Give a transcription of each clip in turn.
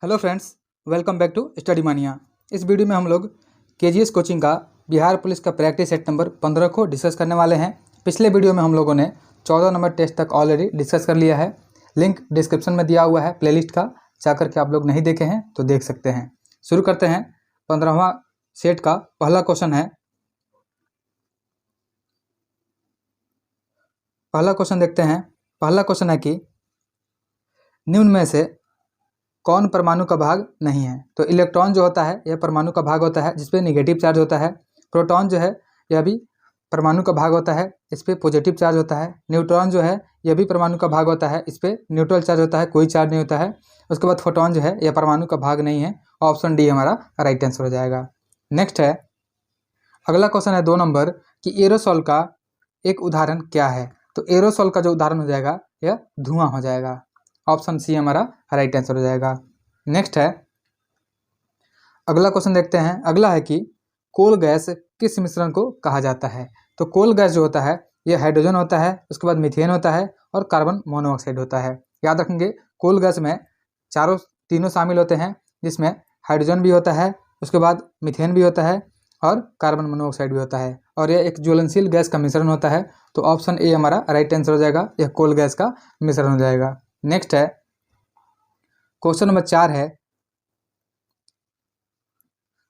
Hello friends, welcome back to study mania. इस video में हम लोग केजीएस कोचिंग का बिहार पुलिस का प्रैक्टिस सेट नंबर 15 को डिस्कस करने वाले हैं। पिछले वीडियो में हम लोगों ने 14 नंबर टेस्ट तक ऑलरेडी डिस्कस कर लिया है। लिंक डिस्क्रिप्शन में दिया हुआ है प्लेलिस्ट का, जाकर के आप लोग नहीं देखे हैं तो देख सकते हैं। शुरू करते हैं। 15वां सेट का पहला क्वेश्चन है। पहला क्वेश्चन देखते हैं। पहला क्वेश्चन है कि निम्न में से कौन परमाणु का भाग नहीं है। तो इलेक्ट्रॉन जो होता है यह परमाणु का भाग होता है, जिसपे निगेटिव चार्ज होता है। प्रोटॉन जो है यह भी परमाणु का भाग होता है, इस पर पॉजिटिव चार्ज होता है। न्यूट्रॉन जो है यह भी परमाणु का भाग होता है, इस पर न्यूट्रल चार्ज होता है, कोई चार्ज नहीं होता है। उसके बाद फोटोन जो है यह परमाणु का भाग नहीं है। ऑप्शन डी हमारा राइट आंसर हो जाएगा। नेक्स्ट है, अगला क्वेश्चन है 2 नंबर कि एरोसोल का एक उदाहरण क्या है। तो एरोसोल का जो उदाहरण हो जाएगा यह धुआं हो जाएगा। ऑप्शन सी हमारा राइट आंसर हो जाएगा। नेक्स्ट है, अगला क्वेश्चन देखते हैं। अगला है कि कोल गैस किस मिश्रण को कहा जाता है। तो कोल गैस जो होता है यह हाइड्रोजन होता है, उसके बाद मीथेन होता है और कार्बन मोनोऑक्साइड होता है। याद रखेंगे, कोल गैस में तीनों शामिल होते हैं, जिसमें हाइड्रोजन भी होता है, उसके बाद मीथेन भी होता है और कार्बन मोनोऑक्साइड भी होता है, और यह एक ज्वलनशील गैस का मिश्रण होता है। तो ऑप्शन ए हमारा राइट आंसर हो जाएगा, यह कोल गैस का मिश्रण हो जाएगा। नेक्स्ट है, क्वेश्चन नंबर 4 है।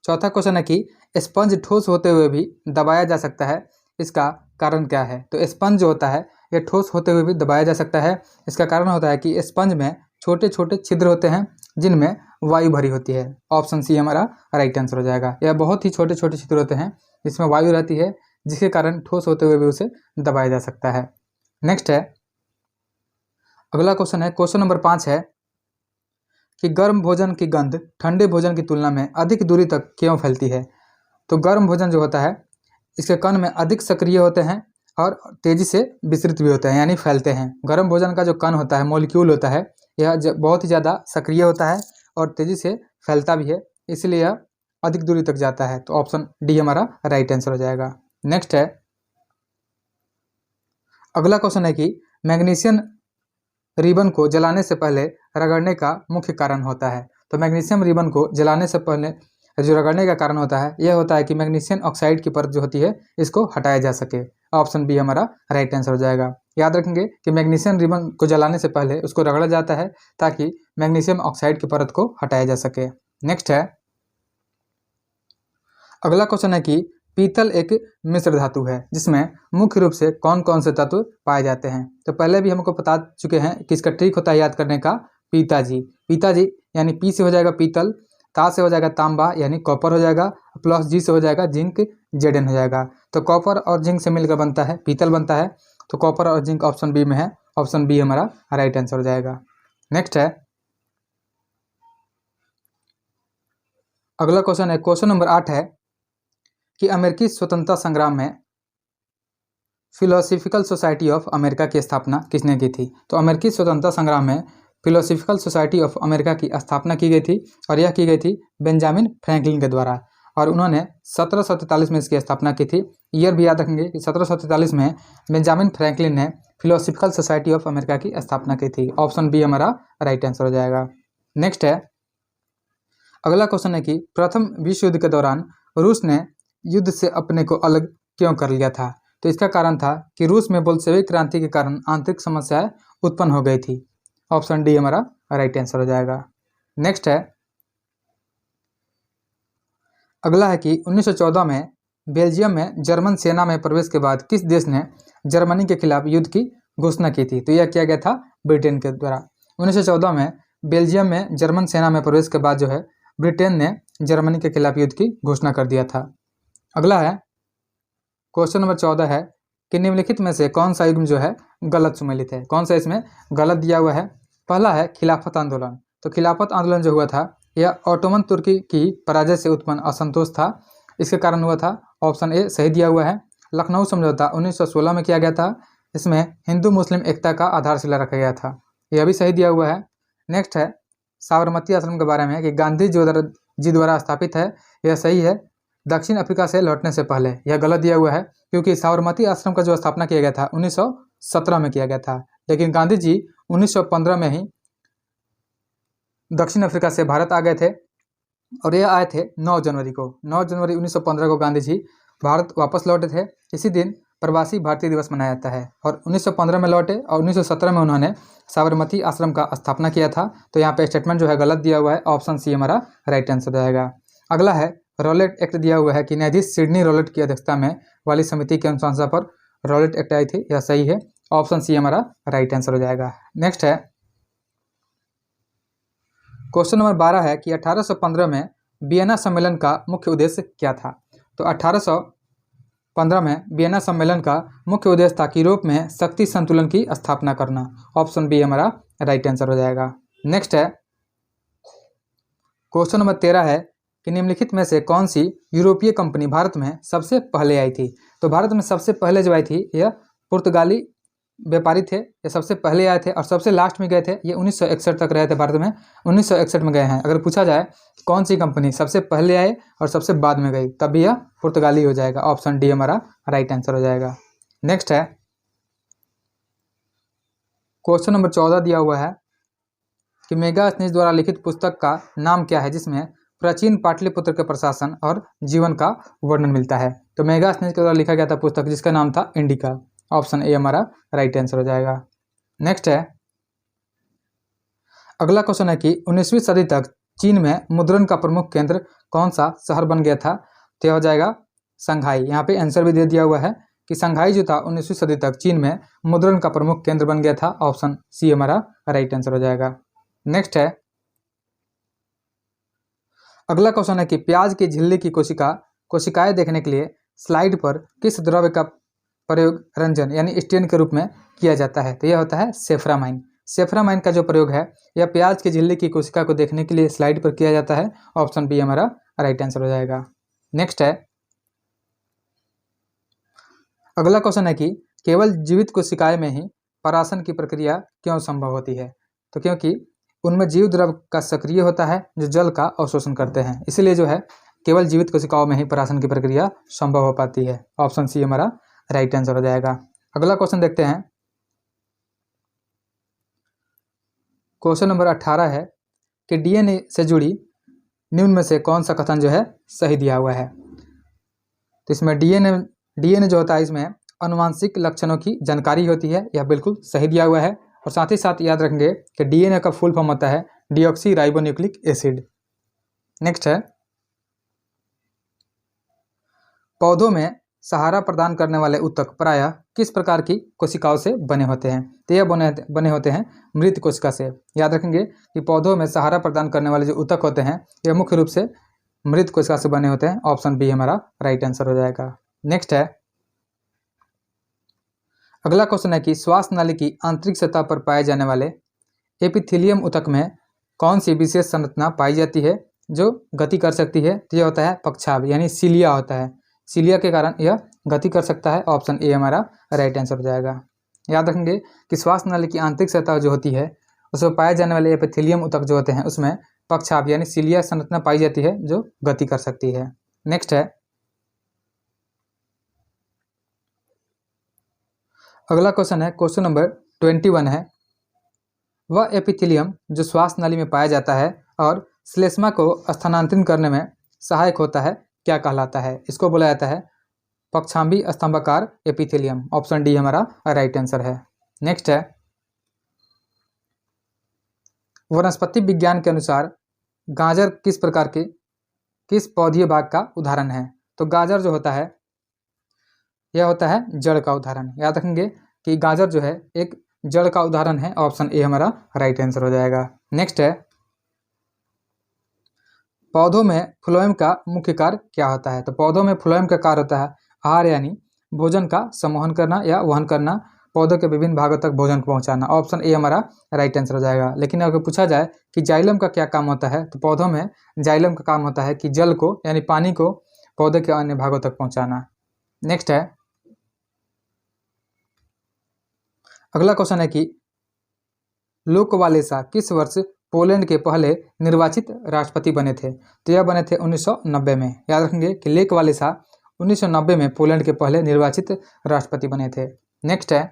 चौथा क्वेश्चन है कि स्पंज ठोस होते हुए भी दबाया जा सकता है, इसका कारण क्या है। तो स्पंज जो होता है यह ठोस होते हुए भी दबाया जा सकता है। इसका कारण होता है कि स्पंज में छोटे छोटे छिद्र होते हैं, जिनमें वायु भरी होती है। ऑप्शन सी हमारा राइट आंसर हो जाएगा। यह बहुत ही छोटे छोटे छिद्र होते हैं, जिसमें वायु रहती है, जिसके कारण ठोस होते हुए भी उसे दबाया जा सकता है। नेक्स्ट है, अगला क्वेश्चन है, क्वेश्चन नंबर 5 है कि गर्म भोजन की गंध ठंडे भोजन की तुलना में अधिक दूरी तक क्यों फैलती है। तो गर्म भोजन जो होता है इसके कण में अधिक सक्रिय होते हैं और तेजी से विस्तृत भी होते हैं, यानी फैलते हैं। गर्म भोजन का जो कण होता है, मॉलिक्यूल होता है, यह बहुत ही ज़्यादा सक्रिय होता है और तेजी से फैलता भी है, इसलिए यह अधिक दूरी तक जाता है। तो ऑप्शन डी हमारा राइट आंसर हो जाएगा। नेक्स्ट है, अगला क्वेश्चन है कि मैग्नीशियम रिबन को जलाने से पहले रगड़ने का मुख्य कारण होता है। तो मैग्नीशियम रिबन को जलाने से पहले जो रगड़ने का कारण होता है यह होता है कि मैग्नीशियम ऑक्साइड की परत जो होती है इसको हटाया जा सके। ऑप्शन बी हमारा राइट आंसर हो जाएगा। याद रखेंगे कि मैग्नीशियम रिबन को जलाने से पहले उसको रगड़ा जाता है ताकि मैग्नीशियम ऑक्साइड की परत को हटाया जा सके। नेक्स्ट है, अगला क्वेश्चन है कि पीतल एक मिश्र धातु है, जिसमें मुख्य रूप से कौन कौन से तत्व पाए जाते हैं। तो पहले भी हमको बता चुके हैं कि इसका ट्रिक होता है याद करने का, पिताजी यानी पी से हो जाएगा पीतल, ता से हो जाएगा तांबा यानी कॉपर हो जाएगा, प्लस जी से हो जाएगा जिंक, जेडन हो जाएगा। तो कॉपर और जिंक से मिलकर बनता है पीतल बनता है। तो कॉपर और जिंक ऑप्शन बी में है, ऑप्शन बी हमारा राइट आंसर हो जाएगा। नेक्स्ट है, अगला क्वेश्चन है, क्वेश्चन नंबर 8 है कि अमेरिकी स्वतंत्रता संग्राम में फिलोसॉफिकल सोसाइटी ऑफ अमेरिका की स्थापना किसने की थी। तो अमेरिकी स्वतंत्रता संग्राम में फिलोसॉफिकल सोसाइटी ऑफ अमेरिका की स्थापना की गई थी, और यह की गई थी बेंजामिन फ्रैंकलिन के द्वारा, और उन्होंने 1743 में इसकी स्थापना की थी। ईयर भी याद रखेंगे कि 1743 में बेंजामिन फ्रैंकलिन ने फिलोसॉफिकल सोसाइटी ऑफ अमेरिका की स्थापना की थी। ऑप्शन बी हमारा राइट आंसर हो जाएगा। नेक्स्ट है, अगला क्वेश्चन है कि प्रथम विश्व युद्ध के दौरान रूस ने युद्ध से अपने को अलग क्यों कर लिया था। तो इसका कारण था कि रूस में बोल्शेविक क्रांति के कारण आंतरिक समस्याएं उत्पन्न हो गई थी। ऑप्शन डी हमारा राइट आंसर हो जाएगा। नेक्स्ट है, अगला है कि 1914 में बेल्जियम में जर्मन सेना में प्रवेश के बाद किस देश ने जर्मनी के खिलाफ युद्ध की घोषणा की थी। तो यह किया गया था ब्रिटेन के द्वारा। 1914 में बेल्जियम में जर्मन सेना में प्रवेश के बाद जो है ब्रिटेन ने जर्मनी के खिलाफ युद्ध की घोषणा कर दिया था। अगला है, क्वेश्चन नंबर 14 है कि निम्नलिखित में से कौन सा युग्म जो है गलत सुमेलित है। कौन सा इसमें गलत दिया हुआ है। पहला है खिलाफत आंदोलन। तो खिलाफत आंदोलन जो हुआ था यह ऑटोमन तुर्की की पराजय से उत्पन्न असंतोष था, इसके कारण हुआ था। ऑप्शन ए सही दिया हुआ है। लखनऊ समझौता 1916 में किया गया था, इसमें हिंदू मुस्लिम एकता का आधारशिला रखा गया था, यह भी सही दिया हुआ है। नेक्स्ट है, साबरमती आश्रम के बारे में कि गांधी जी द्वारा स्थापित है, यह सही है। दक्षिण अफ्रीका से लौटने से पहले, यह गलत दिया हुआ है, क्योंकि साबरमती आश्रम का जो स्थापना किया गया था 1917 में किया गया था, लेकिन गांधी जी 1915 में ही दक्षिण अफ्रीका से भारत आ गए थे और ये आए थे 9 जनवरी को। 9 जनवरी 1915 को गांधी जी भारत वापस लौटे थे। इसी दिन प्रवासी भारतीय दिवस मनाया जाता है और 1915 में लौटे और 1917 में उन्होंने साबरमती आश्रम का स्थापना किया था। तो यहाँ पे स्टेटमेंट जो है गलत दिया हुआ है, ऑप्शन सी हमारा राइट आंसर रहेगा। अगला है रॉलेट एक्ट दिया हुआ है कि न्यायाधीश सिडनी रॉलेट की अध्यक्षता में वाली समिति की अनुशंसा पर रॉलेट एक्ट आई थी, यह सही है, ऑप्शन सी हमारा राइट आंसर हो जाएगा। नेक्स्ट है क्वेश्चन नंबर 12 है कि 1815 में वियना सम्मेलन का मुख्य उद्देश्य क्या था। तो 1815 में वियना सम्मेलन का मुख्य उद्देश्य था कि यूरोप में शक्ति संतुलन की स्थापना करना, ऑप्शन बी हमारा राइट आंसर हो जाएगा। नेक्स्ट है क्वेश्चन नंबर 13 है कि निम्नलिखित में से कौन सी यूरोपीय कंपनी भारत में सबसे पहले आई थी। तो भारत में सबसे पहले जो आई थी यह पुर्तगाली व्यापारी थे, ये सबसे पहले आए थे और सबसे लास्ट में गए थे, ये 1961 तक रहे थे भारत में, 1961 में गए हैं। अगर पूछा जाए कौन सी कंपनी सबसे पहले आए और सबसे बाद में गई, तब भी यह पुर्तगाली हो जाएगा, ऑप्शन डी हमारा राइट आंसर हो जाएगा। नेक्स्ट है क्वेश्चन नंबर 14 दिया हुआ है कि मेगास्थनीज द्वारा लिखित पुस्तक का नाम क्या है जिसमें प्राचीन पाटलिपुत्र के प्रशासन और जीवन का वर्णन मिलता है। तो मेगास्थनीज के द्वारा लिखा गया था पुस्तक जिसका नाम था इंडिका, ऑप्शन ए हमारा राइट आंसर हो जाएगा। नेक्स्ट है अगला क्वेश्चन है कि 19वीं सदी तक चीन में मुद्रण का प्रमुख केंद्र कौन सा शहर बन गया था। तो यह हो जाएगा संघाई। यहाँ पे आंसर भी दे दिया हुआ है कि संघाई जो था 19वीं सदी तक चीन में मुद्रण का प्रमुख केंद्र बन गया था, ऑप्शन सी हमारा राइट आंसर हो जाएगा। नेक्स्ट है अगला क्वेश्चन है कि प्याज की झिल्ली की कोशिकाएं देखने के लिए स्लाइड पर किस द्रव्य का प्रयोग रंजन यानी स्टेन के रूप में किया जाता है। तो यह होता है सेफ्रामाइन। सेफ्रामाइन का जो प्रयोग है यह प्याज की झिल्ली की कोशिका को देखने के लिए स्लाइड पर किया जाता है, ऑप्शन बी हमारा राइट आंसर हो जाएगा। नेक्स्ट है अगला क्वेश्चन है कि केवल जीवित कोशिकाएं में ही परासन की प्रक्रिया क्यों संभव होती है। तो क्योंकि उनमें जीव द्रव का सक्रिय होता है जो जल का अवशोषण करते हैं, इसीलिए जो है केवल जीवित कोशिकाओं में ही परासन की प्रक्रिया संभव हो पाती है, ऑप्शन सी हमारा राइट आंसर हो जाएगा। अगला क्वेश्चन देखते हैं क्वेश्चन नंबर 18 है कि डीएनए से जुड़ी निम्न में से कौन सा कथन जो है सही दिया हुआ है। तो इसमें डीएनए जो होता है इसमें अनुवांशिक लक्षणों की जानकारी होती है, यह बिल्कुल सही दिया हुआ है। और साथ ही साथ याद रखेंगे कि डीएनए का फुल फॉर्म होता है डीऑक्सी राइबोन्यूक्लिक एसिड। नेक्स्ट है पौधों में सहारा प्रदान करने वाले ऊतक प्रायः किस प्रकार की कोशिकाओं से बने होते हैं। तो यह बने होते हैं मृत कोशिका से। याद रखेंगे कि पौधों में सहारा प्रदान करने वाले जो ऊतक होते हैं यह मुख्य रूप से मृत कोशिका से बने होते हैं, ऑप्शन बी हमारा राइट आंसर हो जाएगा। नेक्स्ट है अगला क्वेश्चन है कि श्वास नाली की आंतरिक सतह पर पाए जाने वाले एपिथेलियम ऊतक में कौन सी विशेष संरचना पाई जाती है जो गति कर सकती है। तो यह होता है पक्षाभ यानी सीलिया होता है, सीलिया के कारण यह गति कर सकता है, ऑप्शन ए हमारा राइट आंसर हो जाएगा। याद रखेंगे कि श्वास नाली की आंतरिक सतह जो होती है उसमें पाए जाने वाले एपिथेलियम ऊतक जो होते हैं उसमें पक्षाभ यानी सीलिया संरचना पाई जाती है जो गति कर सकती है। नेक्स्ट है अगला क्वेश्चन है क्वेश्चन नंबर 21 है वह एपिथेलियम जो श्वास नाली में पाया जाता है और श्लेष्मा को स्थानांतरित करने में सहायक होता है क्या कहलाता है। इसको बोला जाता है पक्षाम्बी स्तंभाकार एपिथेलियम, ऑप्शन डी हमारा राइट आंसर है। नेक्स्ट है वनस्पति विज्ञान के अनुसार गाजर किस पौधीय भाग का उदाहरण है। तो गाजर जो होता है यह होता है जड़ का उदाहरण। याद रखेंगे कि गाजर जो है एक जड़ का उदाहरण है, ऑप्शन ए हमारा राइट आंसर हो जाएगा। नेक्स्ट है पौधों में फ्लोएम का मुख्य कार्य क्या होता है। तो पौधों में फ्लोएम का कार्य होता है आहार यानी भोजन का संवहन करना या वहन करना, पौधों के विभिन्न भागों तक भोजन को पहुंचाना, ऑप्शन ए हमारा राइट आंसर हो जाएगा। लेकिन अगर पूछा जाए कि जाइलम का क्या काम होता है तो पौधों में जाइलम का काम होता है कि जल को यानी पानी को पौधे के अन्य भागों तक पहुंचाना। नेक्स्ट है अगला क्वेश्चन है कि लोक वालेसा किस वर्ष पोलैंड के पहले निर्वाचित राष्ट्रपति बने थे। तो यह बने थे 1990 में। याद रखेंगे कि लेक वालेसा 1990 में पोलैंड के पहले निर्वाचित राष्ट्रपति बने थे। नेक्स्ट है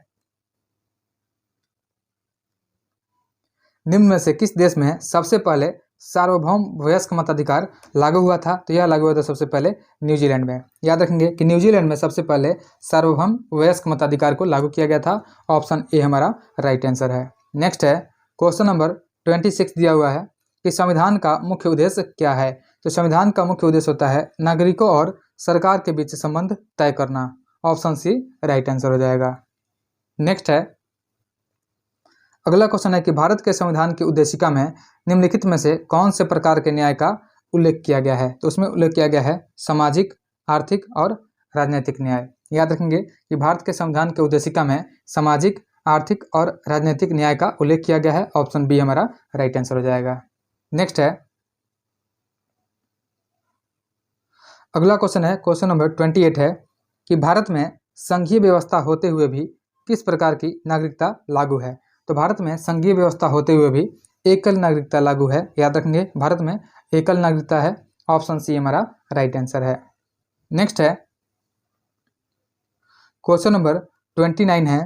निम्न में से किस देश में सबसे पहले सार्वभौम वयस्क मताधिकार लागू हुआ था? तो यह लागू हुआ था सबसे पहले न्यूजीलैंड में। याद रखेंगे कि न्यूजीलैंड में सबसे पहले सार्वभौम वयस्क मताधिकार को लागू किया गया था। ऑप्शन ए हमारा राइट आंसर है। नेक्स्ट है क्वेश्चन नंबर 26 दिया हुआ है कि संविधान का मुख्य उद्देश्य क्या है? तो संविधान का मुख्य उद्देश्य होता है नागरिकों और सरकार के बीच संबंध तय करना। ऑप्शन सी राइट आंसर हो जाएगा। नेक्स्ट है अगला क्वेश्चन है कि भारत के संविधान की उद्देशिका में निम्नलिखित में से कौन से प्रकार के न्याय का उल्लेख किया गया है? तो उसमें उल्लेख किया गया है सामाजिक, आर्थिक और राजनीतिक न्याय। याद रखेंगे कि भारत के संविधान के उद्देशिका में सामाजिक, आर्थिक और राजनीतिक न्याय का उल्लेख किया गया है। ऑप्शन बी हमारा राइट आंसर हो जाएगा। नेक्स्ट है अगला क्वेश्चन है क्वेश्चन नंबर 28 है कि भारत में संघीय व्यवस्था होते हुए भी किस प्रकार की नागरिकता लागू है? तो भारत में संघीय व्यवस्था होते हुए भी एकल नागरिकता लागू है। याद रखेंगे भारत में एकल नागरिकता है। ऑप्शन सी हमारा राइट आंसर है। नेक्स्ट है क्वेश्चन नंबर 29 है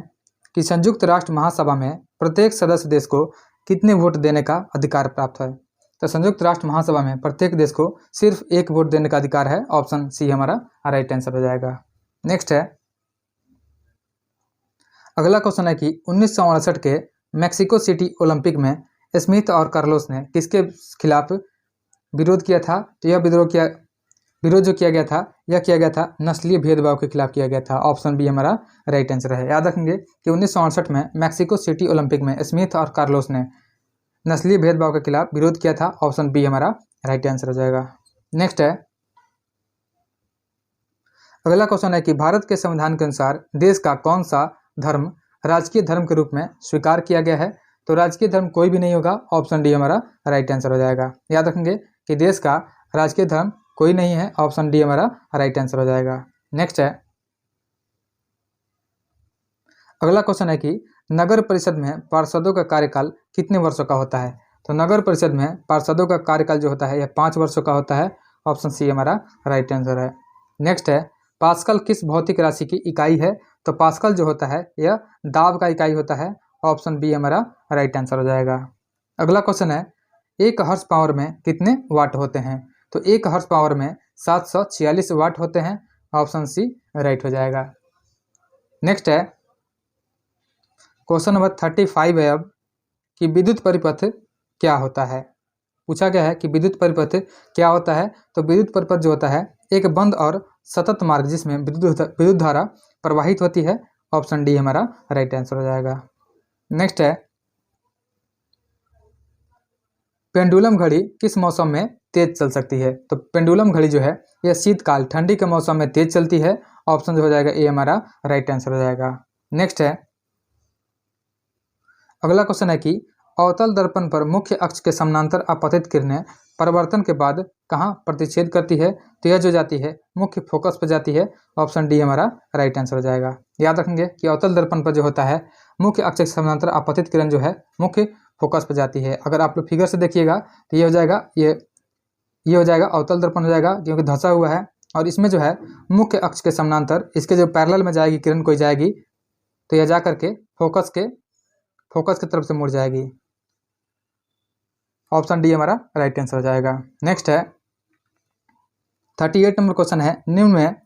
कि संयुक्त राष्ट्र महासभा में प्रत्येक सदस्य देश को कितने वोट देने का अधिकार प्राप्त है? तो संयुक्त राष्ट्र महासभा में प्रत्येक देश को सिर्फ एक वोट देने का अधिकार है। ऑप्शन सी हमारा राइट आंसर हो जाएगा। नेक्स्ट है अगला क्वेश्चन है कि 1968 के मैक्सिको सिटी ओलंपिक में स्मिथ और कार्लोस ने किसके खिलाफ विरोध किया था? तो यह विरोध जो किया गया था यह किया गया था नस्लीय भेदभाव के खिलाफ किया गया था। ऑप्शन बी हमारा राइट आंसर है। याद रखेंगे कि 1968 में मैक्सिको सिटी ओलंपिक में स्मिथ और कार्लोस ने नस्लीय भेदभाव के खिलाफ विरोध किया था। ऑप्शन बी हमारा राइट आंसर हो जाएगा। नेक्स्ट है अगला क्वेश्चन है कि भारत के संविधान के अनुसार देश का कौन सा धर्म राजकीय धर्म के रूप में स्वीकार किया गया है? तो राजकीय धर्म कोई भी नहीं होगा। ऑप्शन डी हमारा राइट आंसर हो जाएगा। याद रखेंगे कि देश का राजकीय धर्म कोई नहीं है। ऑप्शन डी हमारा राइट आंसर हो जाएगा। नेक्स्ट है अगला क्वेश्चन है कि नगर परिषद में पार्षदों का कार्यकाल कितने वर्षों का होता है? तो नगर परिषद में पार्षदों का कार्यकाल जो होता है यह 5 वर्षों का होता है। ऑप्शन सी हमारा राइट आंसर है। नेक्स्ट है पास्कल किस भौतिक राशि की इकाई है? तो पास्कल जो होता है यह दाब का इकाई होता है। ऑप्शन बी हमारा राइट आंसर हो जाएगा। अगला क्वेश्चन है एक हॉर्स पावर में कितने वाट होते हैं? तो एक हॉर्स पावर में 746 वाट होते हैं। ऑप्शन सी राइट हो जाएगा। नेक्स्ट है क्वेश्चन नंबर 35 है अब कि विद्युत परिपथ क्या होता है? पूछा गया है कि विद्युत परिपथ क्या होता है? तो विद्युत परिपथ जो होता है एक बंद और सतत मार्ग जिसमें विद्युत धारा प्रवाहित होती है। ऑप्शन डी हमारा राइट आंसर हो जाएगा। नेक्स्ट है पेंडुलम घड़ी किस मौसम में तेज चल सकती है? तो पेंडुलम घड़ी जो है यह शीतकाल ठंडी के मौसम में तेज चलती है। ऑप्शन जो हो जाएगा ए हमारा राइट आंसर हो जाएगा। नेक्स्ट है अगला क्वेश्चन है कि अवतल दर्पण पर मुख्य अक्ष के समानांतर आपतित किरणें परिवर्तन के बाद कहाँ प्रतिच्छेद करती है? तो यह जो जाती है मुख्य फोकस पर जाती है। ऑप्शन डी हमारा राइट आंसर हो जाएगा। याद रखेंगे कि अवतल दर्पण पर जो होता है मुख्य अक्ष के समानांतर आपतित किरण जो है मुख्य फोकस पर जाती है। अगर आप लोग फिगर से देखिएगा तो ये हो जाएगा ये हो जाएगा अवतल दर्पण हो जाएगा क्योंकि धंसा हुआ है। और इसमें जो है मुख्य अक्ष के समानांतर इसके जो पैरेलल में जाएगी किरण कोई जाएगी तो यह जा करके फोकस की तरफ से मुड़ जाएगी। ऑप्शन डी हमारा राइट आंसर हो जाएगा। नेक्स्ट है 38 नंबर क्वेश्चन है निम्न में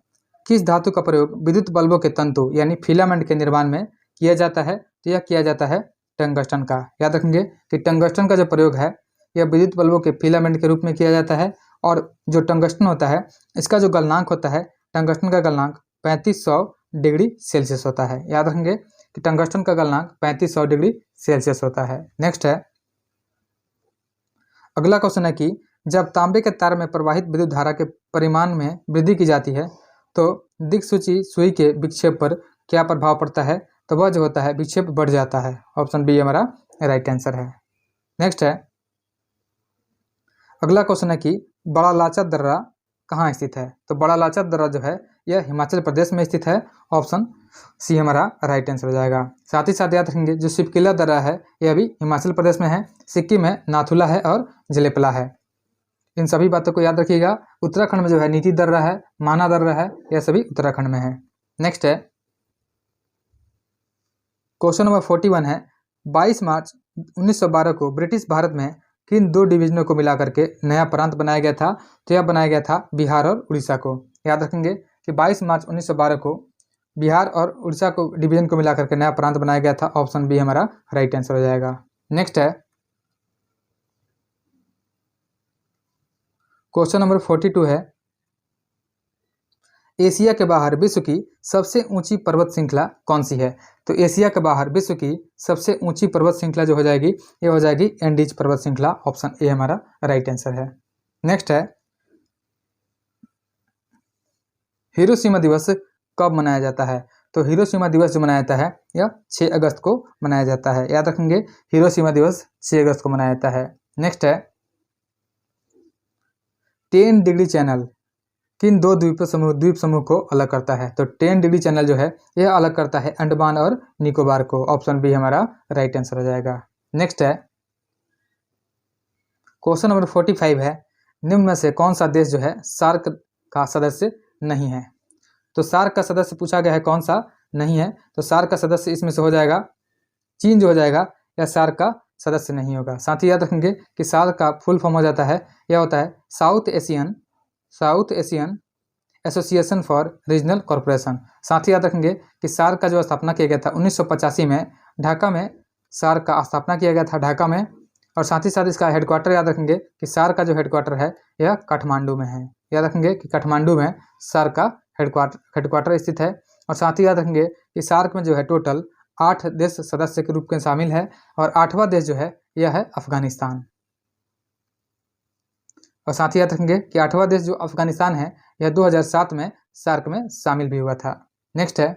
किस धातु का प्रयोग विद्युत बल्बों के तंतु यानी फिलामेंट के निर्माण में किया जाता है? तो यह किया जाता है टंगस्टन का। याद रखेंगे कि टंगस्टन का जो प्रयोग है यह विद्युत बल्बों के फिलामेंट के रूप में किया जाता है। और जो टंगस्टन होता है इसका जो गलनांक होता है टंगस्टन का गलनांक 3500 डिग्री सेल्सियस होता है। याद रखेंगे कि टंगस्टन का गलनांक 3500 डिग्री सेल्सियस होता है। नेक्स्ट है अगला क्वेश्चन है कि जब तांबे के तार में प्रवाहित विद्युत धारा के परिमाण में वृद्धि की जाती है तो दिक्सूची सुई के विक्षेप पर क्या प्रभाव पड़ता है? तो वह जो होता है विक्षेप बढ़ जाता है। ऑप्शन बी हमारा राइट आंसर है। नेक्स्ट है अगला क्वेश्चन है कि बड़ा लाचर दर्रा कहाँ स्थित है? तो बड़ा लाचर दर्रा जो है यह हिमाचल प्रदेश में स्थित है। ऑप्शन सी हमारा राइट आंसर हो जाएगा। साथ ही साथ याद रखेंगे जो शिपकिला दर्रा है यह भी हिमाचल प्रदेश में है, सिक्किम में नाथुला है और जलेपला है। इन सभी बातों को याद रखिएगा। उत्तराखंड में जो है नीति दर्रा है, माना दर्रा है, यह सभी उत्तराखंड में है। नेक्स्ट है क्वेश्चन नंबर 41 है 22 मार्च 1912 को ब्रिटिश भारत में किन दो डिवीजनों को मिला करके नया प्रांत बनाया गया था? तो यह बनाया गया था बिहार और उड़ीसा को। याद रखेंगे कि 22 मार्च 1912 को बिहार और उड़ीसा को डिवीजन को मिला करके नया प्रांत बनाया गया था। ऑप्शन बी हमारा राइट आंसर हो जाएगा। नेक्स्ट है क्वेश्चन नंबर 42 है, एशिया के बाहर विश्व की सबसे ऊंची पर्वत श्रृंखला कौन सी है? तो एशिया के बाहर विश्व की सबसे ऊंची पर्वत श्रृंखला जो हो जाएगी ये हो जाएगी एंडीज पर्वत श्रृंखला। ऑप्शन ए हमारा राइट आंसर है। नेक्स्ट है हिरोशिमा दिवस कब मनाया जाता है? तो हिरोशिमा दिवस जो मनाया जाता है यह 6 अगस्त को मनाया जाता है। याद रखेंगे हिरोशिमा दिवस 6 अगस्त को मनाया जाता है। नेक्स्ट है 10 डिग्री चैनल किन दो द्वीप समूह को अलग करता है? तो 10 डिग्री चैनल जो है यह अलग करता है अंडमान और निकोबार को। ऑप्शन बी हमारा राइट आंसर हो जाएगा। नेक्स्ट है क्वेश्चन नंबर 45 है, निम्न में से कौन सा देश जो है सार्क का सदस्य नहीं है? तो सार्क का सदस्य पूछा गया है कौन सा नहीं है? तो सार्क का सदस्य इसमें से हो जाएगा चीन जो हो जाएगा, या सार्क का सदस्य नहीं होगा। साथ ही याद रखेंगे कि सार्क का फुल फॉर्म हो जाता है, यह होता है south Asian association for regional corporation. साथ ही याद रखेंगे कि सार्क का जो स्थापना किया गया था 1985 में ढाका में सार्क का स्थापना किया गया था ढाका में। और साथ ही साथ इसका हेडक्वार्टर याद रखेंगे कि सार्क का जो हेडक्वार्टर है यह काठमांडू में है। याद रखेंगे कि काठमांडू में सार्क का हेडक्वार्टर स्थित है। और साथ ही याद रखेंगे कि सार्क में जो है टोटल 8 देश सदस्य के रूप में शामिल है और 8वां देश जो है यह है अफगानिस्तान। और साथ ही याद रखेंगे कि 8वां देश जो अफगानिस्तान है यह 2007 में सार्क में शामिल भी हुआ था। नेक्स्ट है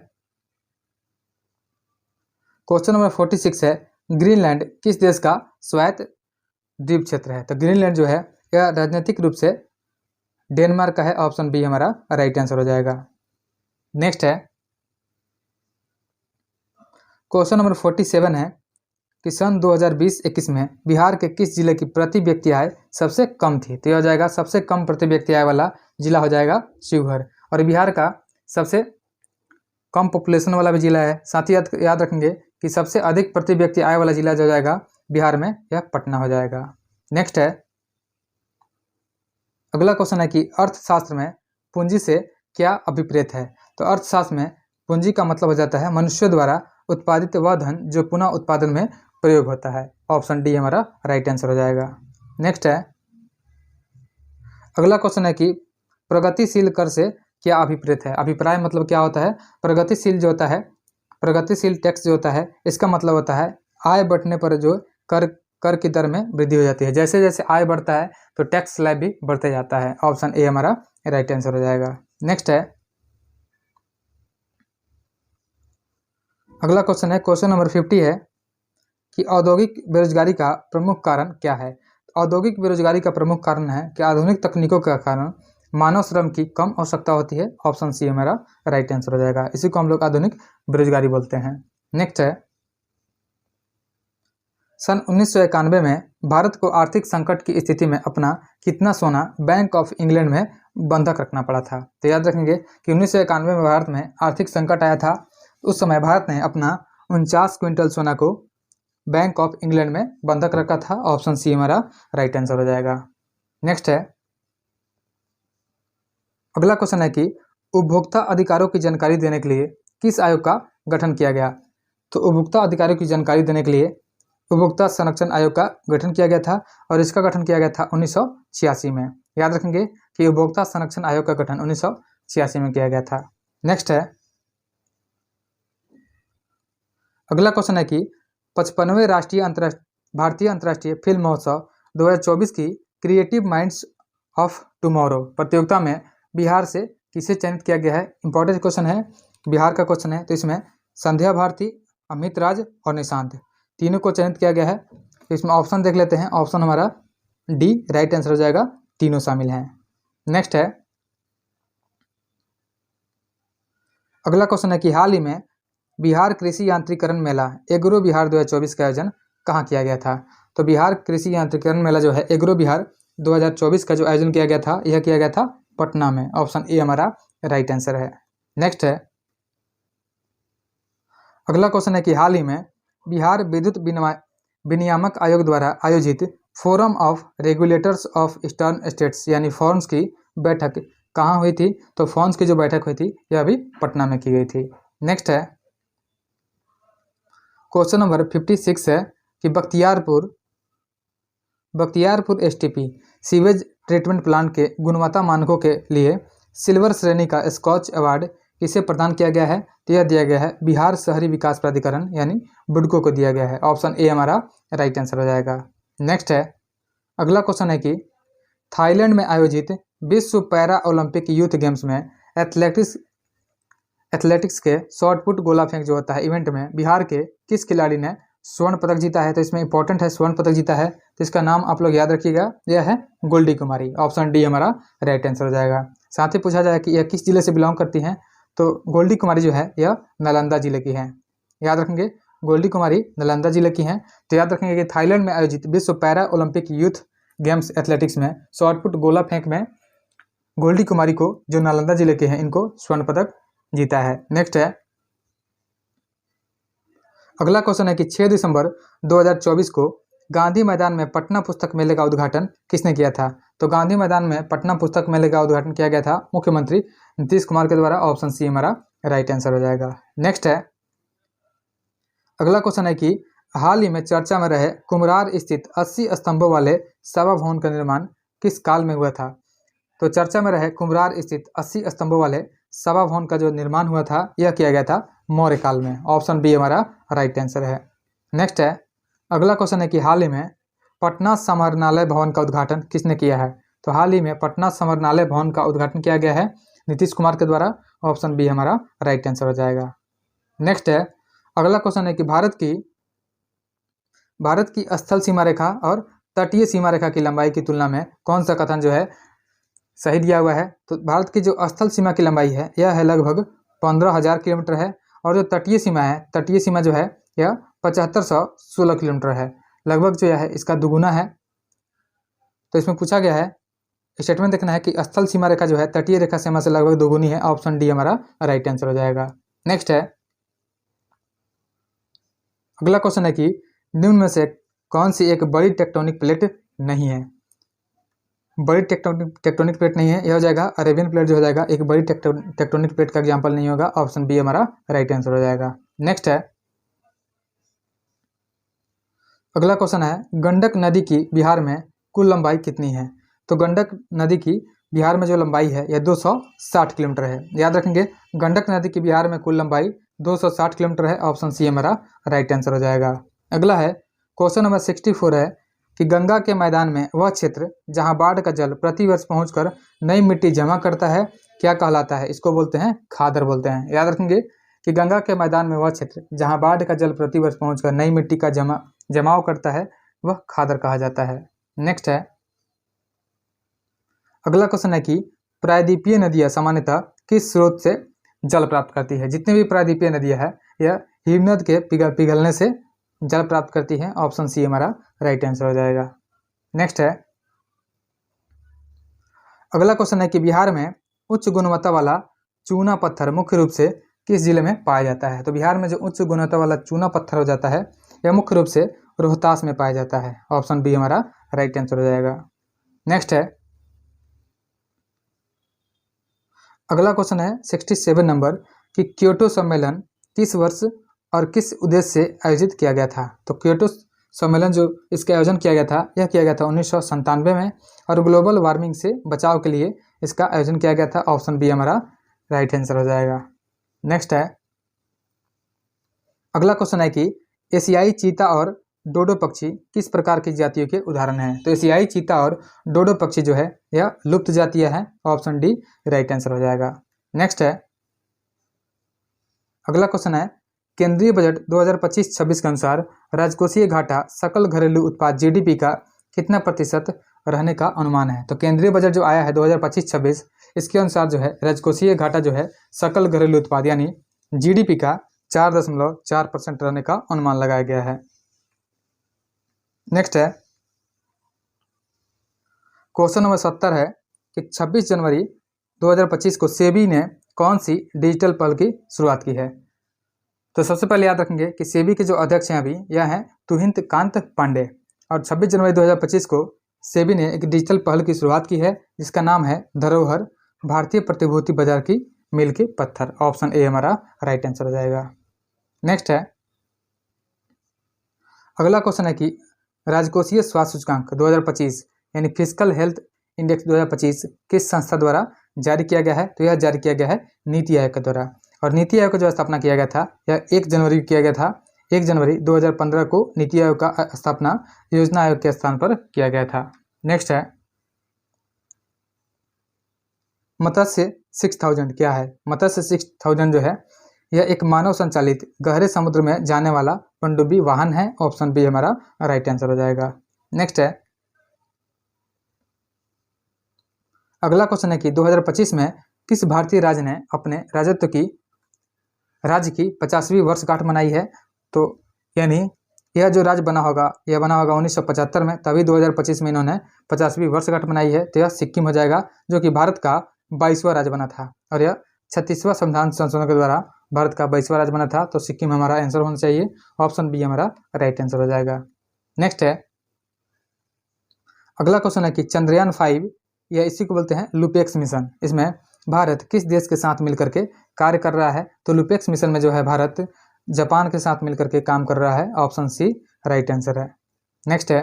क्वेश्चन नंबर 46 है, ग्रीनलैंड किस देश का स्वायत्त द्वीप क्षेत्र है? तो ग्रीनलैंड जो है यह राजनीतिक रूप से डेनमार्क का है। ऑप्शन बी हमारा राइट आंसर हो जाएगा। नेक्स्ट है क्वेश्चन नंबर 47 है कि सन 2020-21 में बिहार के किस जिले की प्रति व्यक्ति आय सबसे कम थी? तो यह हो जाएगा सबसे कम प्रति व्यक्ति आय वाला जिला हो जाएगा शिवहर। और बिहार का सबसे कम पॉपुलेशन वाला भी जिला है। साथ ही याद रखेंगे कि सबसे अधिक प्रति व्यक्ति आय वाला जिला जो हो जाएगा बिहार में यह पटना हो जाएगा। नेक्स्ट है अगला क्वेश्चन है कि अर्थशास्त्र में पूंजी से क्या अभिप्रेत है? तो अर्थशास्त्र में पूंजी का मतलब हो जाता है मनुष्य द्वारा उत्पादित वह धन जो पुनः उत्पादन में प्रयोग होता है। ऑप्शन डी हमारा राइट आंसर हो जाएगा। नेक्स्ट है अगला क्वेश्चन है कि प्रगतिशील कर से क्या अभिप्रेत है? अभिप्राय मतलब क्या होता है? प्रगतिशील जो होता है, प्रगतिशील टैक्स जो होता है इसका मतलब होता है आय बढ़ने पर जो कर की दर में वृद्धि हो जाती है। जैसे जैसे आय बढ़ता है तो टैक्स स्लैब भी बढ़ते जाता है। ऑप्शन ए हमारा राइट आंसर हो जाएगा। नेक्स्ट है अगला क्वेश्चन है क्वेश्चन नंबर 50 है कि औद्योगिक बेरोजगारी का प्रमुख कारण क्या है? औद्योगिक बेरोजगारी का प्रमुख कारण है कि आधुनिक तकनीकों के कारण मानव श्रम की कम आवश्यकता होती है। ऑप्शन सी हमारा राइट आंसर हो जाएगा। इसी को हम लोग आधुनिक बेरोजगारी बोलते हैं। नेक्स्ट है सन 1991 में भारत को आर्थिक संकट की स्थिति में अपना कितना सोना बैंक ऑफ इंग्लैंड में बंधक रखना पड़ा था? तो याद रखेंगे कि 1991 में भारत में आर्थिक संकट आया था। उस समय भारत ने अपना 49 क्विंटल सोना को बैंक ऑफ इंग्लैंड में बंधक रखा था। ऑप्शन सी हमारा राइट आंसर हो जाएगा। नेक्स्ट है अगला क्वेश्चन है कि उपभोक्ता अधिकारों की जानकारी देने के लिए किस आयोग का गठन किया गया? तो उपभोक्ता अधिकारों की जानकारी देने के लिए उपभोक्ता संरक्षण आयोग का गठन किया गया था और इसका गठन किया गया था 1986 में। याद रखेंगे कि उपभोक्ता संरक्षण आयोग का गठन 1986 में किया गया था। नेक्स्ट है अगला क्वेश्चन है कि 55वें भारतीय अंतर्राष्ट्रीय फिल्म महोत्सव 2024 की क्रिएटिव माइंड्स ऑफ टुमारो प्रतियोगिता में बिहार से किसे चयनित किया गया है? इंपॉर्टेंट क्वेश्चन है, बिहार का क्वेश्चन है। तो इसमें संध्या भारती, अमित राज और निशांत तीनों को चयनित किया गया है। तो इसमें ऑप्शन देख लेते हैं। ऑप्शन हमारा डी राइट आंसर हो जाएगा, तीनों शामिल हैं। नेक्स्ट है अगला क्वेश्चन है कि हाल ही में बिहार कृषि यांत्रिकरण मेला एग्रो बिहार 2024 का आयोजन कहाँ किया गया था? तो बिहार कृषि यांत्रिकरण मेला जो है एग्रो बिहार 2024 का जो आयोजन किया गया था यह किया गया था पटना में। ऑप्शन ए हमारा राइट आंसर है। नेक्स्ट है अगला क्वेश्चन है कि हाल ही में बिहार विद्युत विनियामक आयोग द्वारा आयोजित forum of regulators of eastern states यानी फॉर्म्स की बैठक कहाँ हुई थी? तो फॉर्म्स की जो बैठक हुई थी यह अभी पटना में की गई थी। नेक्स्ट है क्वेश्चन नंबर 56 है कि Bakhtiyarpur STP sewage treatment plant के गुणवत्ता मानकों के लिए सिल्वर श्रेणी का स्कॉच अवार्ड किसे प्रदान किया गया है? तो यह दिया गया है बिहार शहरी विकास प्राधिकरण यानी बुडको को दिया गया है। ऑप्शन ए हमारा राइट आंसर हो जाएगा। नेक्स्ट है अगला क्वेश्चन है कि थाईलैंड में आयोजित विश्व पैरा ओलंपिक यूथ गेम्स में एथलेटिक्स के शॉर्ट पुट गोला फेंक जो होता है इवेंट में बिहार के किस खिलाड़ी ने स्वर्ण पदक जीता है? तो इसमें इंपॉर्टेंट है स्वर्ण पदक जीता है, तो इसका नाम आप लोग याद रखिएगा, यह है गोल्डी कुमारी। ऑप्शन डी हमारा राइट आंसर हो जाएगा। साथ ही पूछा जाए कि यह किस जिले से बिलोंग करती हैं? तो गोल्डी कुमारी जो है यह नालंदा जिले की हैं। याद रखेंगे गोल्डी कुमारी नालंदा जिले की हैं। तो याद रखेंगे कि थाईलैंड में आयोजित विश्व para Olympic youth games athletics में शॉर्ट पुट गोला फेंक में गोल्डी कुमारी को जो नालंदा जिले के हैं इनको स्वर्ण पदक जीता है। नेक्स्ट है अगला क्वेश्चन है कि 6 दिसंबर 2024 को गांधी मैदान में पटना पुस्तक मेले का उद्घाटन किसने किया था? तो गांधी मैदान में पटना पुस्तक मेले का उद्घाटन किया गया था मुख्यमंत्री नीतीश कुमार के द्वारा। ऑप्शन सी हमारा राइट आंसर हो जाएगा। नेक्स्ट है अगला क्वेश्चन है कि हाल ही में चर्चा में रहे कुम्हरार स्थित 80 स्तंभों वाले सभा भवन का निर्माण किस काल में हुआ था? तो चर्चा में रहे कुम्हरार स्थित 80 स्तंभों वाले सभा भवन का जो निर्माण हुआ था यह किया गया था मौर्य काल में। ऑप्शन बी हमारा राइट आंसर है। नेक्स्ट है अगला क्वेश्चन है कि हाल ही में पटना समाहरणालय भवन का उद्घाटन किसने किया है? तो हाल ही में पटना समाहरणालय भवन का उद्घाटन किया गया है नीतीश कुमार के द्वारा। ऑप्शन बी हमारा राइट आंसर हो जाएगा। नेक्स्ट है अगला क्वेश्चन है कि भारत की स्थल सीमा रेखा और तटीय सीमा रेखा की लंबाई की तुलना में कौन सा कथन जो है सही दिया हुआ है? तो भारत की जो स्थल सीमा की लंबाई है यह है लगभग 15,000 किलोमीटर है, और जो तटीय सीमा जो है यह 7516 किलोमीटर है। लगभग जो है इसका दुगुना है। तो इसमें पूछा गया है स्टेटमेंट देखना है कि स्थल सीमा रेखा जो है तटीय रेखा सीमा से लगभग दोगुनी है। ऑप्शन डी हमारा राइट आंसर हो जाएगा। नेक्स्ट है अगला क्वेश्चन है कि निम्न में से कौन सी एक बड़ी टेक्टोनिक प्लेट नहीं है? बड़ी टेक्टोनिक प्लेट नहीं है, यह हो जाएगा अरेबियन प्लेट जो हो जाएगा एक बड़ी टेक्टोनिक प्लेट का एग्जांपल नहीं होगा। ऑप्शन बी हमारा राइट आंसर हो जाएगा। नेक्स्ट है अगला क्वेश्चन है गंडक नदी की बिहार में कुल लंबाई कितनी है? तो गंडक नदी की बिहार में जो लंबाई है यह 260 किलोमीटर है। याद रखेंगे गंडक नदी की बिहार में कुल लंबाई 260 किलोमीटर है। ऑप्शन सी हमारा राइट आंसर हो जाएगा। अगला है क्वेश्चन नंबर 64 है कि गंगा के मैदान में वह क्षेत्र जहां बाढ़ का जल प्रतिवर्ष पहुंचकर नई मिट्टी जमा करता है क्या कहलाता है? इसको बोलते हैं खादर बोलते हैं। याद रखेंगे कि गंगा के मैदान में वह क्षेत्र जहां बाढ़ का जल प्रतिवर्ष पहुंचकर नई मिट्टी का जमाव करता है वह खादर कहा जाता है। नेक्स्ट है अगला क्वेश्चन है कि प्रायद्वीपीय नदियां सामान्यतः किस स्रोत से जल प्राप्त करती है? जितनी भी प्रायद्वीपीय नदियां है यह हिमनद के पिघलने से जल प्राप्त करती है। ऑप्शन सी हमारा राइट आंसर हो जाएगा। नेक्स्ट है अगला क्वेश्चन है कि बिहार में उच्च गुणवत्ता वाला चूना पत्थर मुख्य रूप से किस जिले में पाया जाता है? तो बिहार में जो उच्च गुणवत्ता वाला चूना पत्थर हो जाता है यह मुख्य रूप से रोहतास में पाया जाता है। ऑप्शन बी हमारा राइट आंसर हो जाएगा। नेक्स्ट है अगला क्वेश्चन है 67 नंबर कि क्योटो सम्मेलन किस वर्ष और किस उद्देश्य से आयोजित किया गया था? तो क्योटो सम्मेलन जो इसका आयोजन किया गया था यह किया गया था 1997 में, और ग्लोबल वार्मिंग से बचाव के लिए इसका आयोजन किया गया था। ऑप्शन बी हमारा राइट आंसर हो जाएगा। नेक्स्ट है अगला क्वेश्चन है कि एशियाई चीता और डोडो पक्षी किस प्रकार की जातियों के उदाहरण हैं? तो एशियाई चीता और डोडो पक्षी जो है यह लुप्त जातीय है। ऑप्शन डी राइट आंसर हो जाएगा। नेक्स्ट है अगला क्वेश्चन है केंद्रीय बजट 2025-26 के अनुसार राजकोषीय घाटा सकल घरेलू उत्पाद जीडीपी का कितना प्रतिशत रहने का अनुमान है? तो केंद्रीय बजट जो आया है 2025-26 इसके अनुसार जो है राजकोषीय घाटा जो है सकल घरेलू उत्पाद यानी जीडीपी का 4.4% रहने का अनुमान लगाया गया है। नेक्स्ट है क्वेश्चन नंबर 70 है कि 26 जनवरी 2025 को सेबी ने कौन सी डिजिटल पहल की शुरुआत की है? तो सबसे पहले याद रखेंगे कि सेबी के जो अध्यक्ष हैं अभी यह हैं तुहिंत कांत पांडे। और 26 जनवरी 2025 को सेबी ने एक डिजिटल पहल की शुरुआत की है जिसका नाम है धरोहर भारतीय प्रतिभूति बाजार की मील के पत्थर। ऑप्शन ए हमारा राइट आंसर हो जाएगा। नेक्स्ट है, अगला क्वेश्चन है कि राजकोषीय स्वास्थ्य सूचकांक 2025 यानी फिजिकल हेल्थ इंडेक्स 2025 किस संस्था द्वारा जारी किया गया है? तो यह जारी किया गया है नीति आयोग के द्वारा। और नीति आयोग का जो स्थापना किया गया था यह 1 जनवरी को किया गया था। 1 जनवरी 2015 को नीति आयोग का स्थापना योजना आयोग के स्थान पर किया गया था। नेक्स्ट है, मत्स्य 6000 क्या है? मत्स्य 6000 जो है यह एक मानव संचालित गहरे समुद्र में जाने वाला पनडुब्बी वाहन है। ऑप्शन बी हमारा राइट आंसर हो जाएगा। नेक्स्ट है, अगला क्वेश्चन है कि 2025 में किस भारतीय राज्य ने अपने राज्य की 50वीं वर्षगांठ मनाई है? तो यानी यह जो राज्य बना होगा यह बना होगा 1975 में, तभी 2025 में इन्होंने 50वीं वर्षगांठ मनाई है। तो यह सिक्किम हो जाएगा जो कि भारत का 22वां राज्य बना था और यह 36वां संविधान संशोधन के द्वारा भारत का 22वां राज्य बना था। तो सिक्किम हमारा आंसर होना चाहिए। ऑप्शन बी हमारा राइट आंसर हो जाएगा। नेक्स्ट है, अगला क्वेश्चन है कि चंद्रयान 5 या इसी को बोलते हैं लुपेक्स मिशन, इसमें भारत किस देश के साथ मिलकर के कार्य कर रहा है? तो लुपेक्स मिशन में जो है भारत जापान के साथ मिलकर के काम कर रहा है। ऑप्शन सी राइट आंसर है। नेक्स्ट है,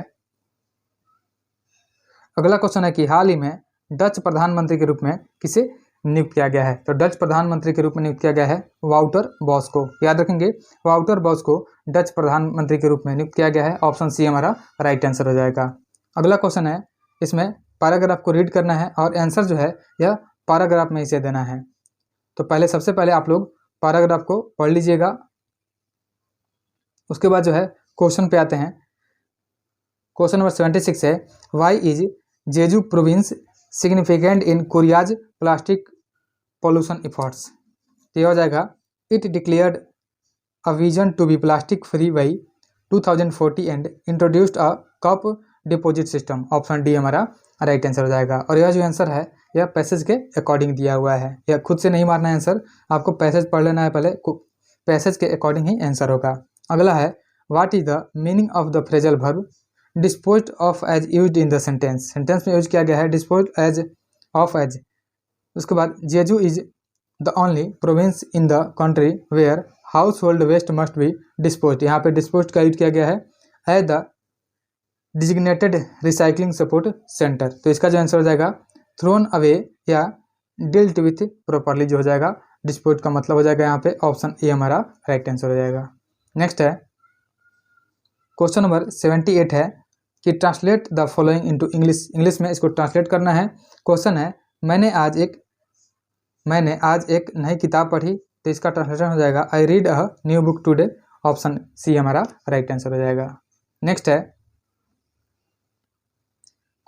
अगला क्वेश्चन है कि हाल ही में डच प्रधानमंत्री के रूप में किसे नियुक्त किया गया है? तो डच प्रधानमंत्री के रूप में नियुक्त किया गया है वाउटर बॉस को। याद रखेंगे, वाउटर बॉस को डच प्रधानमंत्री के रूप में नियुक्त किया गया है। ऑप्शन सी हमारा राइट आंसर हो जाएगा। अगला क्वेश्चन है, इसमें पैराग्राफ को रीड करना है और आंसर जो है यह पैराग्राफ में इसे देना है। तो सबसे पहले आप लोग पैराग्राफ को पढ़ लीजिएगा, उसके बाद जो है क्वेश्चन पे आते हैं। क्वेश्चन नंबर 76 है, why is Jeju province significant in Korea's plastic pollution efforts? तो यह हो जाएगा, it declared a vision to be plastic free by 2040 and introduced a cup deposit system. Option D हमारा राइट आंसर हो जाएगा। और यह जो आंसर है यह पैसेज के अकॉर्डिंग दिया हुआ है, यह खुद से नहीं मारना है आंसर, आपको पैसेज पढ़ लेना है पहले, पैसेज के अकॉर्डिंग ही आंसर होगा। अगला है, what is the meaning of the phrasal verb disposed of as used in the sentence? Sentence में यूज किया गया है डिस्पोज्ड एज ऑफ एज। उसके बाद, Jeju is the only province in the country where household waste must be disposed. यहाँ पे disposed का use किया गया है as the designated recycling support centre. तो इसका जो आंसर हो जाएगा थ्रोन अवे या डिल्ट विथ प्रॉपरली जो हो जाएगा, डिस्पोज का मतलब हो जाएगा यहाँ पे ऑप्शन ए हमारा राइट आंसर हो जाएगा। नेक्स्ट है, क्वेश्चन नंबर 78 है कि translate the following into English. English में इसको ट्रांसलेट करना है। क्वेश्चन है, मैंने आज एक नई किताब पढ़ी। तो इसका ट्रांसलेशन हो जाएगा, I read a new book today. Option C हमारा राइट आंसर हो जाएगा। नेक्स्ट है,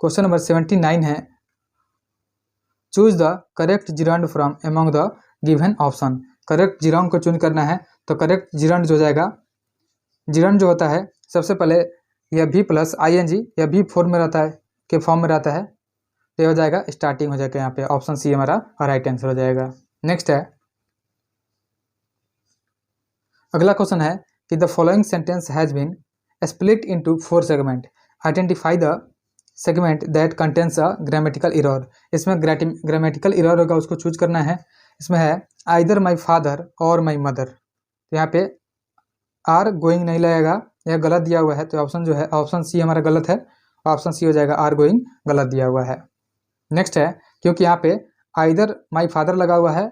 क्वेश्चन नंबर 79 है, choose the correct gerund from among the given option. Correct gerund को चूज करना है। तो करेक्ट जिरांड जो हो जाएगा, जिरांड जो होता है सबसे पहले यह भी प्लस ING या भी फॉर्म में रहता है के फॉर्म में रहता है। तो यह हो जाएगा स्टार्टिंग हो जाएगा यहाँ पे। ऑप्शन सी हमारा राइट आंसर हो जाएगा। नेक्स्ट है, अगला क्वेश्चन है कि the following sentence has been split into 4 segment, identify the segment that contains a grammatical error. इसमें ग्रामेटिकल एरर होगा, उसको चूज करना है। इसमें है आइदर माई फादर और माई मदर। तो यहाँ पे आर गोइंग नहीं लगेगा, यह गलत दिया हुआ है। तो ऑप्शन जो है ऑप्शन सी हमारा गलत है। ऑप्शन सी हो जाएगा, आर गोइंग गलत दिया हुआ है। नेक्स्ट है, क्योंकि यहाँ पे आइदर माई फादर लगा हुआ है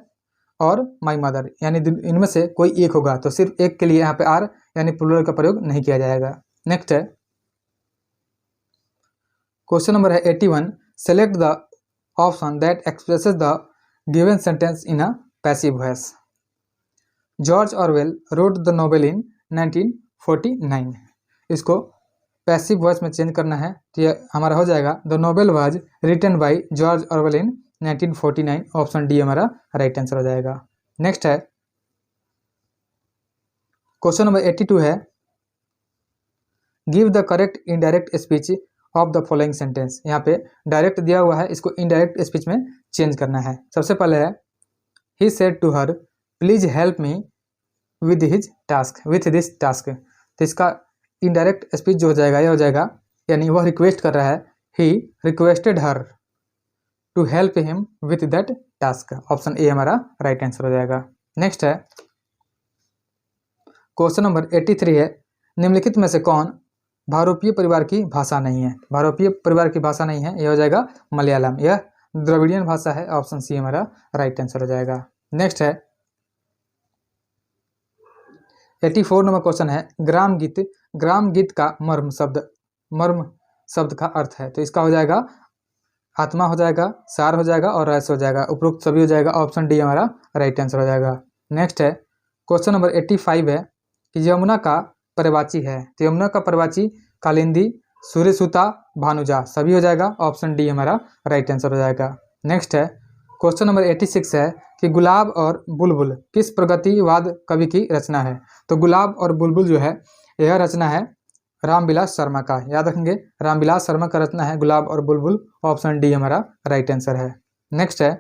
और माई मदर, यानी इनमें से कोई एक होगा, तो सिर्फ एक के लिए यहाँ पे आर यानी प्लूरल का प्रयोग नहीं किया जाएगा। नेक्स्ट है, क्वेश्चन नंबर है 81, select the option that expresses the given sentence in a passive voice. George Orwell wrote the novel in 1949। इसको पैसिव वॉइस में चेंज करना है। तो ये हमारा हो जाएगा, the novel was written by George Orwell in 1949। Option D हमारा राइट आंसर हो जाएगा। नेक्स्ट है, क्वेश्चन नंबर 82 है, give the correct indirect speech of the following sentence. यहाँ पे डायरेक्ट दिया हुआ है, इसको इनडायरेक्ट स्पीच में चेंज करना है। सबसे पहले है, he said to her please help me with his task, with this task. तो इसका इनडायरेक्ट स्पीच जो हो जाएगा यह हो जाएगा, यानी वह रिक्वेस्ट कर रहा है, he requested her to help him with that task. Option A हमारा राइट आंसर हो जाएगा। नेक्स्ट है क्वेश्चन नंबर 83 है, निम्नलिखित में से कौन भारोपीय परिवार की भाषा नहीं है? भारोपीय परिवार की भाषा नहीं है, यह हो जाएगा मलयालम, यह द्रविडियन भाषा है। ऑप्शन सी हमारा राइट आंसर हो जाएगा। नेक्स्ट है 84 नंबर क्वेश्चन है, ग्राम गीत, ग्राम गीत का मर्म शब्द का अर्थ है। तो इसका हो जाएगा आत्मा हो जाएगा, सार हो जाएगा और रस हो जाएगा, उपरोक्त सभी हो जाएगा। ऑप्शन डी हमारा राइट आंसर हो जाएगा। नेक्स्ट है क्वेश्चन नंबर 85 है कि यमुना का परिवाची है। तो यमुना का परिवाची कालिंदी, सूर्यसुता, भानुजा, सभी हो जाएगा। ऑप्शन डी हमारा राइट आंसर हो जाएगा। नेक्स्ट है क्वेश्चन नंबर 86 है कि गुलाब और बुलबुल किस प्रगतिवाद कवि की रचना है? तो गुलाब और बुलबुल जो है यह रचना है रामविलास शर्मा का, याद रखेंगे, रामविलास शर्मा का रचना है गुलाब और बुलबुल। ऑप्शन डी हमारा राइट आंसर है। नेक्स्ट है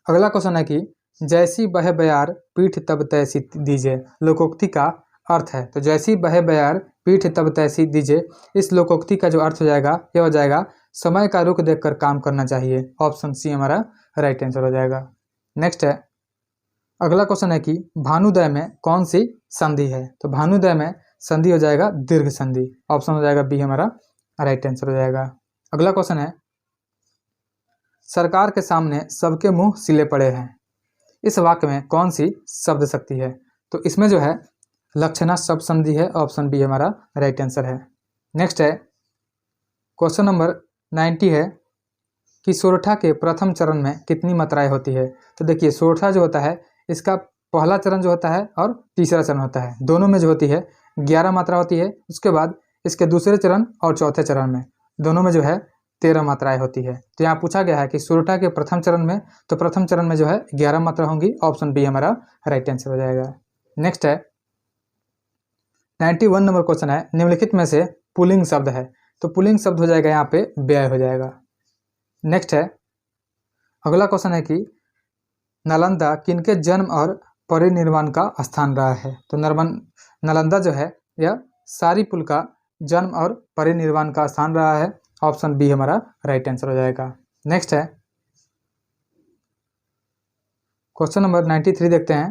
अगला क्वेश्चन है कि जैसी बहे बयार पीठ तब तैसी दीजिए, लोकोक्ति का अर्थ है। तो जैसी बहे बयार पीठ तब तैसी दीजिए, इस लोकोक्ति का जो अर्थ हो जाएगा यह हो जाएगा समय का रुख देखकर काम करना चाहिए। ऑप्शन सी हमारा राइट आंसर हो जाएगा। नेक्स्ट है अगला क्वेश्चन है कि भानुदय में कौन सी संधि है? तो भानुदय में संधि हो जाएगा दीर्घ संधि। ऑप्शन हो जाएगा बी हमारा राइट आंसर हो जाएगा। अगला क्वेश्चन है सरकार के सामने सबके मुंह सिले पड़े हैं, इस वाक्य में कौन सी शब्द शक्ति है? तो इसमें जो है लक्षणा शब्द संधि है। ऑप्शन बी हमारा राइट आंसर है। नेक्स्ट है क्वेश्चन नंबर 90 है कि सोरठा के प्रथम चरण में कितनी मात्राएं होती है? तो देखिए सोरठा जो होता है इसका पहला चरण जो होता है और तीसरा चरण होता है, दोनों में जो होती है 11 मात्रा होती है। उसके बाद इसके दूसरे चरण और चौथे चरण में दोनों में जो है 13 मात्राएं होती है। तो यहाँ पूछा गया है कि सोरठा के प्रथम चरण में, तो प्रथम चरण में जो है 11 मात्रा होंगी। ऑप्शन बी हमारा राइट आंसर हो जाएगा। नेक्स्ट है 91 नंबर क्वेश्चन है, निम्नलिखित में से पुल्लिंग शब्द है। तो पुल्लिंग शब्द हो जाएगा यहाँ पे व्यय हो जाएगा। नेक्स्ट है अगला क्वेश्चन है कि नालंदा किनके जन्म और परिनिर्वाण का स्थान रहा है? तो नालंदा जो है यह सारीपुल का जन्म और परिनिर्वाण का स्थान रहा है। ऑप्शन बी हमारा राइट आंसर हो जाएगा। नेक्स्ट है क्वेश्चन नंबर 93 देखते हैं।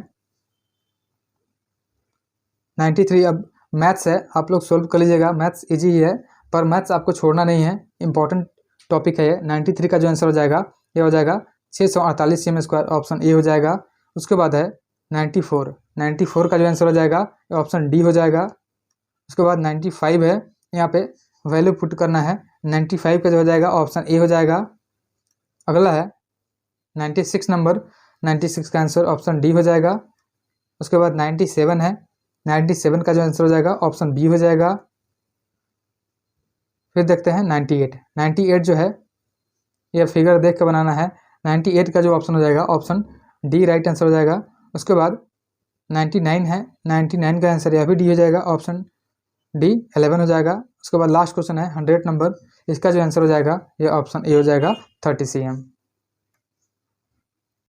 93 अब मैथ्स है, आप लोग सोल्व कर लीजिएगा। मैथ्स इजी ही है पर मैथ्स आपको छोड़ना नहीं है, इंपॉर्टेंट टॉपिक है ये। 93 का जो आंसर हो जाएगा ये हो जाएगा 648 cm²। ऑप्शन ए हो जाएगा। उसके बाद है 94 का जो आंसर हो जाएगा ये ऑप्शन डी हो जाएगा। उसके बाद 95 है, यहाँ पे वैल्यू पुट करना है। 95 का जो हो जाएगा ऑप्शन ए हो जाएगा। अगला है 96 नंबर, 96 का आंसर ऑप्शन डी हो जाएगा। उसके बाद 97 है, 97 का जो आंसर हो जाएगा ऑप्शन बी हो जाएगा। फिर देखते हैं 98 जो है यह फिगर देख के बनाना है। 98 का जो ऑप्शन हो जाएगा ऑप्शन डी राइट आंसर हो जाएगा। उसके बाद 99 है, 99 का आंसर यह भी डी हो जाएगा। ऑप्शन डी 11 हो जाएगा। उसके बाद लास्ट क्वेश्चन है 100 नंबर, इसका जो आंसर हो जाएगा ये ऑप्शन ए हो जाएगा 30 cm।